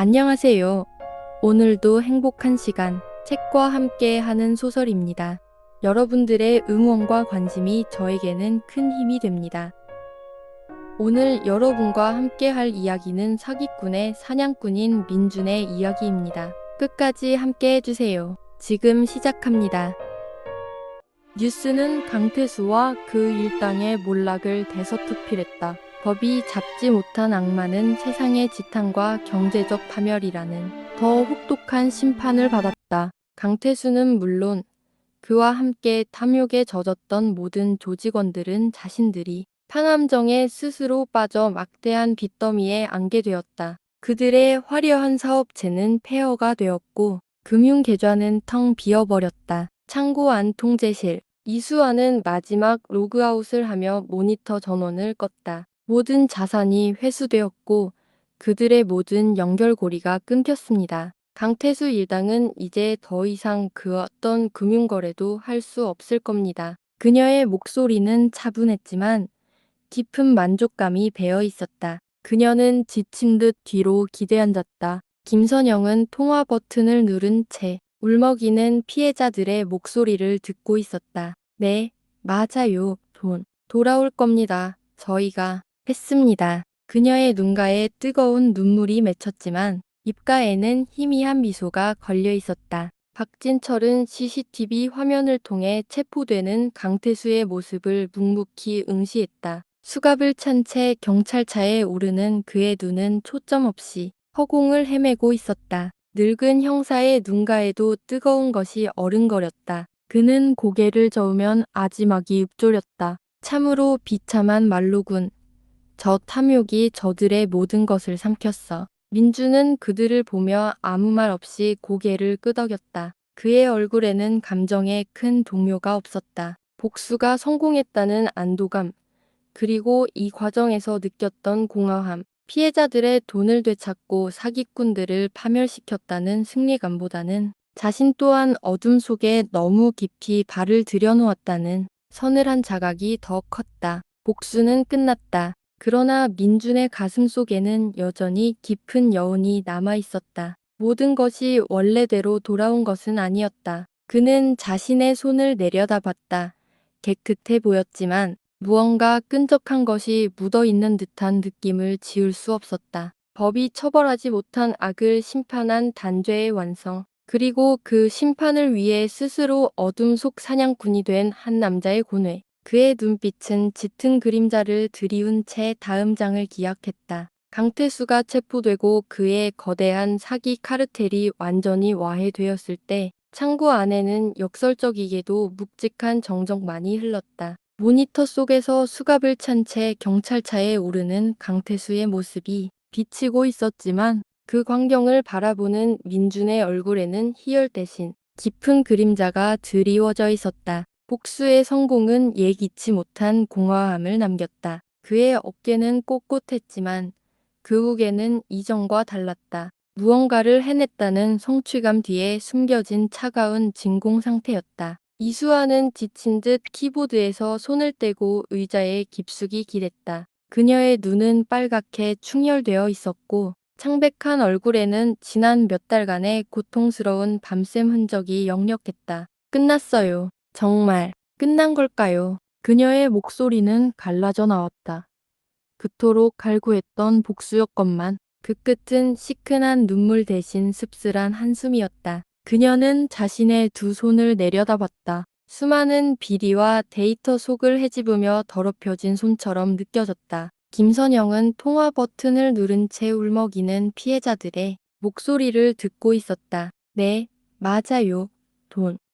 안녕하세요. 오늘도 행복한 시간, 책과 함께 하는 소설입니다. 여러분들의 응원과 관심이 저에게는 큰 힘이 됩니다. 오늘 여러분과 함께 할 이야기는 사기꾼의 사냥꾼인 민준의 이야기입니다. 끝까지 함께 해주세요. 지금 시작합니다. 뉴스는 강태수와 그 일당의 몰락을 대서특필했다. 법이 잡지 못한 악마는 세상의 지탄과 경제적 파멸이라는 더 혹독한 심판을 받았다. 강태수는 물론 그와 함께 탐욕에 젖었던 모든 조직원들은 자신들이 판함정에 스스로 빠져 막대한 빚더미에 안게 되었다. 그들의 화려한 사업체는 폐허가 되었고 금융계좌는 텅 비어버렸다. 창고 안 통제실 이수아는 마지막 로그아웃을 하며 모니터 전원을 껐다. 모든 자산이 회수되었고 그들의 모든 연결고리가 끊겼습니다. 강태수 일당은 이제 더 이상 그 어떤 금융거래도 할 수 없을 겁니다. 그녀의 목소리는 차분했지만 깊은 만족감이 배어 있었다. 그녀는 지친 듯 뒤로 기대앉았다. 김선영은 통화 버튼을 누른 채 울먹이는 피해자들의 목소리를 듣고 있었다. 네, 맞아요. 돌아올 겁니다. 저희가 했습니다. 그녀의 눈가에 뜨거운 눈물이 맺혔지만 입가에는 희미한 미소가 걸려 있었다. 박진철은 CCTV 화면을 통해 체포되는 강태수의 모습을 묵묵히 응시했다. 수갑을 찬 채 경찰차에 오르는 그의 눈은 초점 없이 허공을 헤매고 있었다. 늙은 형사의 눈가에도 뜨거운 것이 어른거렸다. 그는 고개를 저으면 아지막이 읊조렸다. 참으로 비참한 말로군. 저 탐욕이 저들의 모든 것을 삼켰어. 민주는 그들을 보며 아무 말 없이 고개를 끄덕였다. 그의 얼굴에는 감정의 큰 동요가 없었다. 복수가 성공했다는 안도감, 그리고 이 과정에서 느꼈던 공허함, 피해자들의 돈을 되찾고 사기꾼들을 파멸시켰다는 승리감보다는 자신 또한 어둠 속에 너무 깊이 발을 들여놓았다는 서늘한 자각이 더 컸다. 복수는 끝났다. 그러나 민준의 가슴 속에는 여전히 깊은 여운이 남아 있었다. 모든 것이 원래대로 돌아온 것은 아니었다. 그는 자신의 손을 내려다봤다. 깨끗해 보였지만 무언가 끈적한 것이 묻어있는 듯한 느낌을 지울 수 없었다. 법이 처벌하지 못한 악을 심판한 단죄의 완성, 그리고 그 심판을 위해 스스로 어둠 속 사냥꾼이 된 한 남자의 고뇌. 그의 눈빛은 짙은 그림자를 들이운 채 다음 장을 기약했다. 강태수가 체포되고 그의 거대한 사기 카르텔이 완전히 와해되었을 때 창고 안에는 역설적이게도 묵직한 정적만이 흘렀다. 모니터 속에서 수갑을 찬 채 경찰차에 오르는 강태수의 모습이 비치고 있었지만 그 광경을 바라보는 민준의 얼굴에는 희열 대신 깊은 그림자가 드리워져 있었다. 복수의 성공은 예기치 못한 공허함을 남겼다. 그의 어깨는 꼿꼿했지만 그 무게는 이전과 달랐다. 무언가를 해냈다는 성취감 뒤에 숨겨진 차가운 진공 상태였다. 이수아는 지친 듯 키보드에서 손을 떼고 의자에 깊숙이 기댔다. 그녀의 눈은 빨갛게 충혈되어 있었고 창백한 얼굴에는 지난 몇 달간의 고통스러운 밤샘 흔적이 역력했다. 끝났어요. 정말 끝난 걸까요? 그녀의 목소리는 갈라져 나왔다. 그토록 갈구했던 복수였건만 그 끝은 시큰한 눈물 대신 씁쓸한 한숨이었다. 그녀는 자신의 두 손을 내려다봤다. 수많은 비리와 데이터 속을 헤집으며 더럽혀진 손처럼 느껴졌다. 김선영은 통화 버튼을 누른 채 울먹이는 피해자들의 목소리를 듣고 있었다. 네, 맞아요.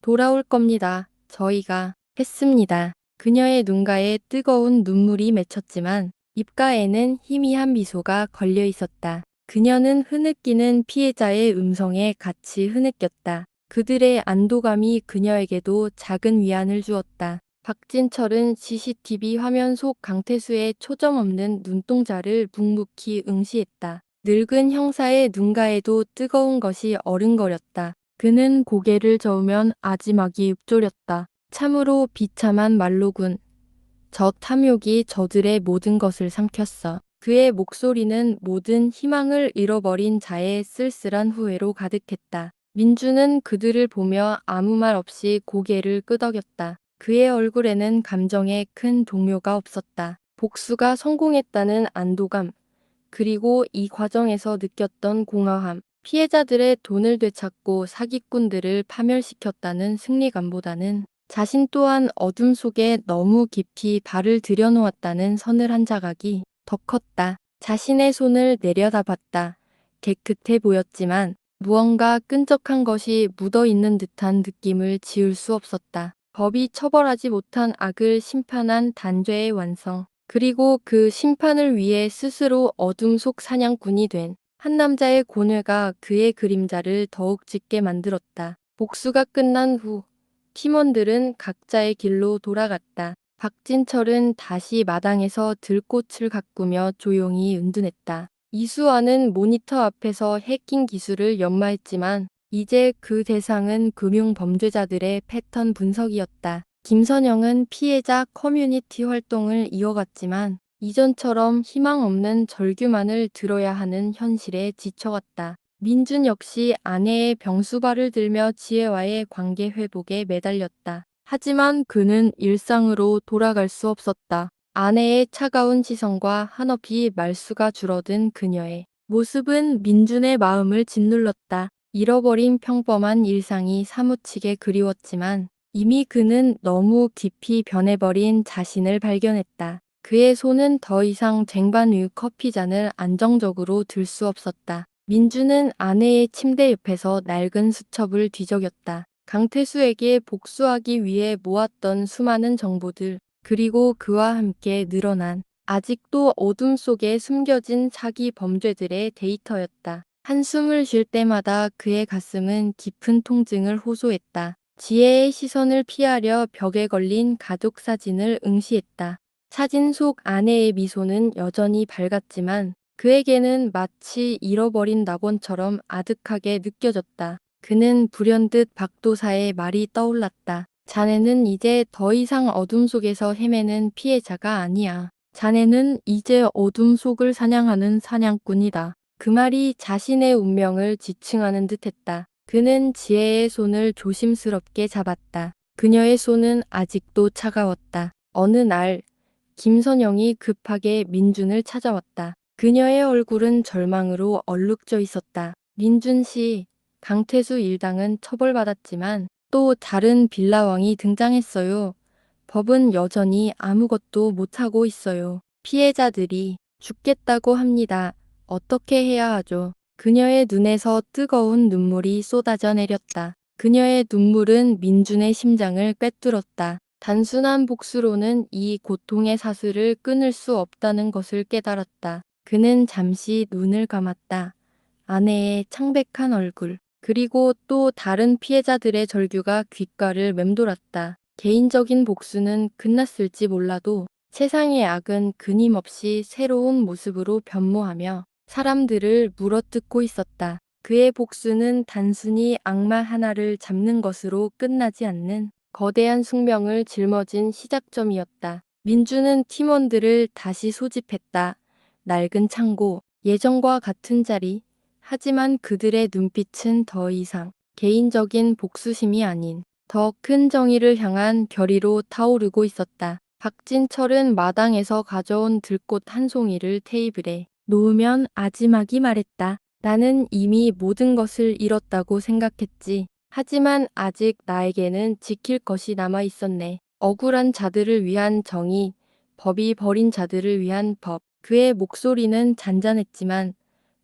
돌아올 겁니다. 저희가 했습니다. 그녀의 눈가에 뜨거운 눈물이 맺혔지만 입가에는 희미한 미소가 걸려 있었다. 그녀는 흐느끼는 피해자의 음성에 같이 흐느꼈다. 그들의 안도감이 그녀에게도 작은 위안을 주었다. 박진철은 CCTV 화면 속 강태수의 초점 없는 눈동자를 묵묵히 응시했다. 늙은 형사의 눈가에도 뜨거운 것이 어른거렸다. 그는 고개를 저으면 아지막이 읊조렸다. 참으로 비참한 말로군. 저 탐욕이 저들의 모든 것을 삼켰어. 그의 목소리는 모든 희망을 잃어버린 자의 쓸쓸한 후회로 가득했다. 민주는 그들을 보며 아무 말 없이 고개를 끄덕였다. 그의 얼굴에는 감정의 큰 동요가 없었다. 복수가 성공했다는 안도감, 그리고 이 과정에서 느꼈던 공허함, 피해자들의 돈을 되찾고 사기꾼들을 파멸시켰다는 승리감보다는 자신 또한 어둠 속에 너무 깊이 발을 들여놓았다는 서늘한 자각이 더 컸다. 자신의 손을 내려다봤다. 깨끗해 보였지만 무언가 끈적한 것이 묻어있는 듯한 느낌을 지울 수 없었다. 법이 처벌하지 못한 악을 심판한 단죄의 완성. 그리고 그 심판을 위해 스스로 어둠 속 사냥꾼이 된 한 남자의 고뇌가 그의 그림자를 더욱 짙게 만들었다. 복수가 끝난 후 팀원들은 각자의 길로 돌아갔다. 박진철은 다시 마당에서 들꽃을 가꾸며 조용히 은둔했다. 이수환은 모니터 앞에서 해킹 기술을 연마했지만 이제 그 대상은 금융 범죄자들의 패턴 분석이었다. 김선영은 피해자 커뮤니티 활동을 이어갔지만 이전처럼 희망 없는 절규만을 들어야 하는 현실에 지쳐갔다. 민준 역시 아내의 병수발을 들며 지혜와의 관계 회복에 매달렸다. 하지만 그는 일상으로 돌아갈 수 없었다. 아내의 차가운 시선과 한없이 말수가 줄어든 그녀의 모습은 민준의 마음을 짓눌렀다. 잃어버린 평범한 일상이 사무치게 그리웠지만 이미 그는 너무 깊이 변해버린 자신을 발견했다. 그의 손은 더 이상 쟁반 위 커피잔을 안정적으로 들 수 없었다. 민주는 아내의 침대 옆에서 낡은 수첩을 뒤적였다. 강태수에게 복수하기 위해 모았던 수많은 정보들, 그리고 그와 함께 늘어난 아직도 어둠 속에 숨겨진 사기 범죄들의 데이터였다. 한숨을 쉴 때마다 그의 가슴은 깊은 통증을 호소했다. 지혜의 시선을 피하려 벽에 걸린 가족 사진을 응시했다. 사진 속 아내의 미소는 여전히 밝았지만 그에게는 마치 잃어버린 낙원처럼 아득하게 느껴졌다. 그는 불현듯 박도사의 말이 떠올랐다. 자네는 이제 더 이상 어둠 속에서 헤매는 피해자가 아니야. 자네는 이제 어둠 속을 사냥하는 사냥꾼이다. 그 말이 자신의 운명을 지칭하는 듯했다. 그는 지혜의 손을 조심스럽게 잡았다. 그녀의 손은 아직도 차가웠다. 어느 날 김선영이 급하게 민준을 찾아왔다. 그녀의 얼굴은 절망으로 얼룩져 있었다. 민준 씨, 강태수 일당은 처벌받았지만 또 다른 빌라왕이 등장했어요. 법은 여전히 아무것도 못하고 있어요. 피해자들이 죽겠다고 합니다. 어떻게 해야 하죠? 그녀의 눈에서 뜨거운 눈물이 쏟아져 내렸다. 그녀의 눈물은 민준의 심장을 꿰뚫었다. 단순한 복수로는 이 고통의 사슬을 끊을 수 없다는 것을 깨달았다. 그는 잠시 눈을 감았다. 아내의 창백한 얼굴, 그리고 또 다른 피해자들의 절규가 귓가를 맴돌았다. 개인적인 복수는 끝났을지 몰라도 세상의 악은 끊임없이 새로운 모습으로 변모하며 사람들을 물어뜯고 있었다. 그의 복수는 단순히 악마 하나를 잡는 것으로 끝나지 않는 거대한 숙명을 짊어진 시작점이었다. 민주는 팀원들을 다시 소집했다. 낡은 창고, 예전과 같은 자리. 하지만 그들의 눈빛은 더 이상 개인적인 복수심이 아닌 더 큰 정의를 향한 결의로 타오르고 있었다. 박진철은 마당에서 가져온 들꽃 한 송이를 테이블에 놓으면 아지막이 말했다. 나는 이미 모든 것을 잃었다고 생각했지. 하지만 아직 나에게는 지킬 것이 남아 있었네. 억울한 자들을 위한 정의, 법이 버린 자들을 위한 법. 그의 목소리는 잔잔했지만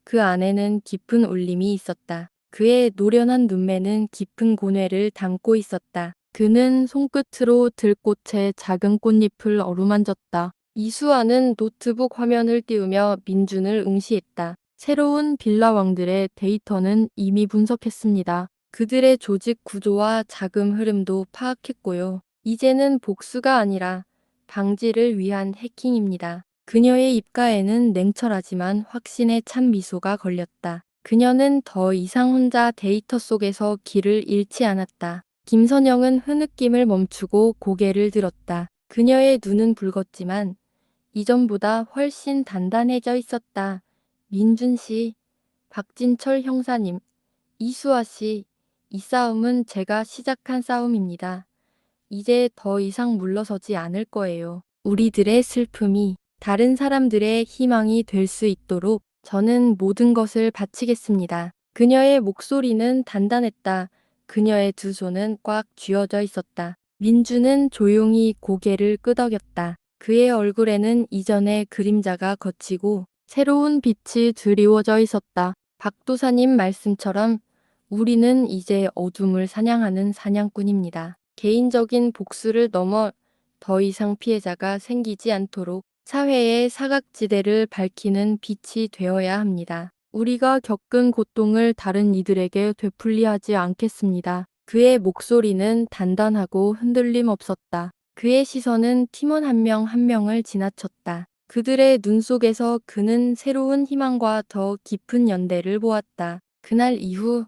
그 안에는 깊은 울림이 있었다. 그의 노련한 눈매는 깊은 고뇌를 담고 있었다. 그는 손끝으로 들꽃의 작은 꽃잎을 어루만졌다. 이수아는 노트북 화면을 띄우며 민준을 응시했다. 새로운 빌라왕들의 데이터는 이미 분석했습니다. 그들의 조직 구조와 자금 흐름도 파악했고요. 이제는 복수가 아니라 방지를 위한 해킹입니다. 그녀의 입가에는 냉철하지만 확신에 찬 미소가 걸렸다. 그녀는 더 이상 혼자 데이터 속에서 길을 잃지 않았다. 김선영은 흐느낌을 멈추고 고개를 들었다. 그녀의 눈은 붉었지만 이전보다 훨씬 단단해져 있었다. 민준 씨, 박진철 형사님, 이수아 씨, 이 싸움은 제가 시작한 싸움입니다. 이제 더 이상 물러서지 않을 거예요. 우리들의 슬픔이 다른 사람들의 희망이 될 수 있도록 저는 모든 것을 바치겠습니다. 그녀의 목소리는 단단했다. 그녀의 두 손은 꽉 쥐어져 있었다. 민주는 조용히 고개를 끄덕였다. 그의 얼굴에는 이전의 그림자가 걷히고 새로운 빛이 드리워져 있었다. 박도사님 말씀처럼 우리는 이제 어둠을 사냥하는 사냥꾼입니다. 개인적인 복수를 넘어 더 이상 피해자가 생기지 않도록 사회의 사각지대를 밝히는 빛이 되어야 합니다. 우리가 겪은 고통을 다른 이들에게 되풀이하지 않겠습니다. 그의 목소리는 단단하고 흔들림 없었다. 그의 시선은 팀원 한 명 한 명을 지나쳤다. 그들의 눈 속에서 그는 새로운 희망과 더 깊은 연대를 보았다. 그날 이후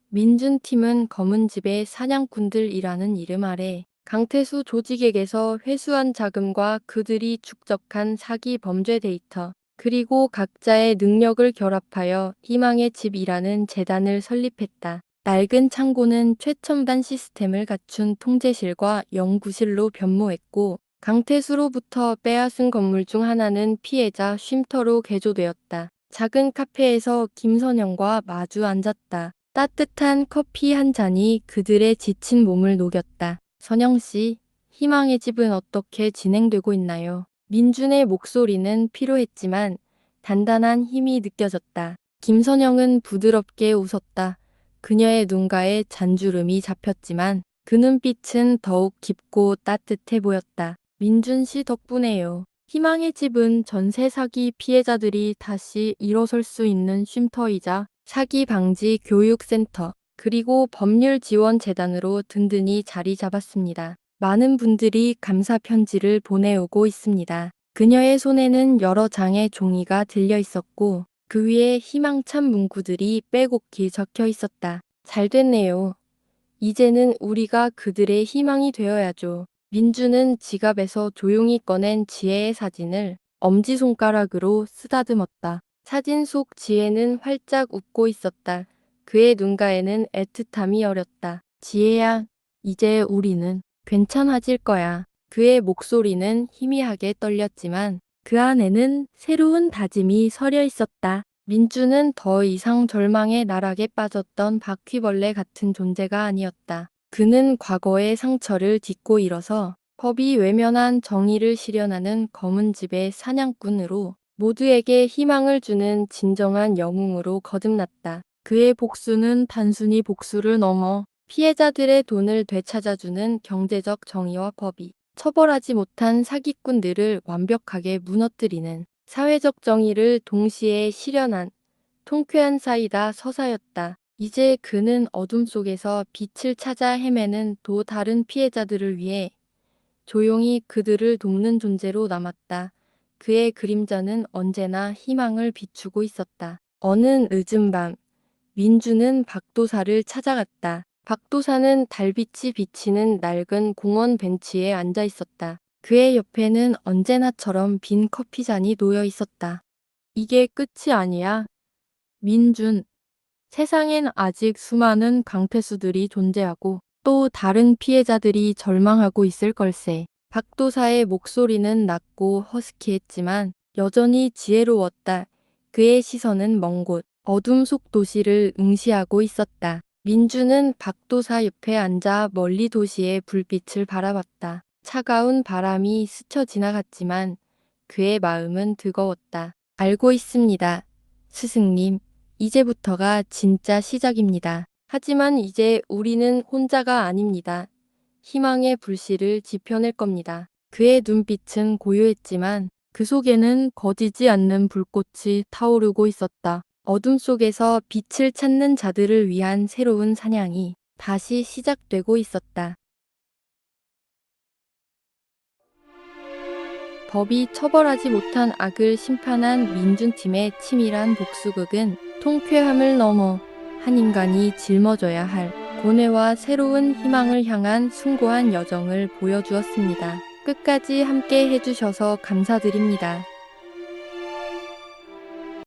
민준팀은 검은집의 사냥꾼들이라는 이름 아래 강태수 조직에게서 회수한 자금과 그들이 축적한 사기 범죄 데이터, 그리고 각자의 능력을 결합하여 희망의 집이라는 재단을 설립했다. 낡은 창고는 최첨단 시스템을 갖춘 통제실과 연구실로 변모했고, 강태수로부터 빼앗은 건물 중 하나는 피해자 쉼터로 개조되었다. 작은 카페에서 김선영과 마주 앉았다. 따뜻한 커피 한 잔이 그들의 지친 몸을 녹였다. 선영 씨, 희망의 집은 어떻게 진행되고 있나요? 민준의 목소리는 피로했지만 단단한 힘이 느껴졌다. 김선영은 부드럽게 웃었다. 그녀의 눈가에 잔주름이 잡혔지만 그 눈빛은 더욱 깊고 따뜻해 보였다. 민준 씨 덕분에요. 희망의 집은 전세 사기 피해자들이 다시 일어설 수 있는 쉼터이자 사기 방지 교육센터, 그리고 법률 지원 재단으로 든든히 자리 잡았습니다. 많은 분들이 감사 편지를 보내오고 있습니다. 그녀의 손에는 여러 장의 종이가 들려 있었고 그 위에 희망찬 문구들이 빼곡히 적혀 있었다. 잘 됐네요. 이제는 우리가 그들의 희망이 되어야죠. 민주는 지갑에서 조용히 꺼낸 지혜의 사진을 엄지손가락으로 쓰다듬었다. 사진 속 지혜는 활짝 웃고 있었다. 그의 눈가에는 애틋함이 어렸다. 지혜야, 이제 우리는 괜찮아질 거야. 그의 목소리는 희미하게 떨렸지만 그 안에는 새로운 다짐이 서려 있었다. 민주는 더 이상 절망의 나락에 빠졌던 바퀴벌레 같은 존재가 아니었다. 그는 과거의 상처를 딛고 일어서 법이 외면한 정의를 실현하는 검은 집의 사냥꾼으로 모두에게 희망을 주는 진정한 영웅으로 거듭났다. 그의 복수는 단순히 복수를 넘어 피해자들의 돈을 되찾아주는 경제적 정의와 법이 처벌하지 못한 사기꾼들을 완벽하게 무너뜨리는 사회적 정의를 동시에 실현한 통쾌한 사이다 서사였다. 이제 그는 어둠 속에서 빛을 찾아 헤매는 또 다른 피해자들을 위해 조용히 그들을 돕는 존재로 남았다. 그의 그림자는 언제나 희망을 비추고 있었다. 어느 늦은 밤, 민주는 박도사를 찾아갔다. 박도사는 달빛이 비치는 낡은 공원 벤치에 앉아 있었다. 그의 옆에는 언제나처럼 빈 커피잔이 놓여 있었다. 이게 끝이 아니야. 민준, 세상엔 아직 수많은 강태수들이 존재하고 또 다른 피해자들이 절망하고 있을 걸세. 박도사의 목소리는 낮고 허스키했지만 여전히 지혜로웠다. 그의 시선은 먼 곳, 어둠 속 도시를 응시하고 있었다. 민주는 박도사 옆에 앉아 멀리 도시의 불빛을 바라봤다. 차가운 바람이 스쳐 지나갔지만 그의 마음은 뜨거웠다. 알고 있습니다. 스승님, 이제부터가 진짜 시작입니다. 하지만 이제 우리는 혼자가 아닙니다. 희망의 불씨를 지펴낼 겁니다. 그의 눈빛은 고요했지만 그 속에는 꺼지지 않는 불꽃이 타오르고 있었다. 어둠 속에서 빛을 찾는 자들을 위한 새로운 사냥이 다시 시작되고 있었다. 법이 처벌하지 못한 악을 심판한 민준팀의 치밀한 복수극은 통쾌함을 넘어 한 인간이 짊어져야 할 고뇌와 새로운 희망을 향한 숭고한 여정을 보여주었습니다. 끝까지 함께 해주셔서 감사드립니다.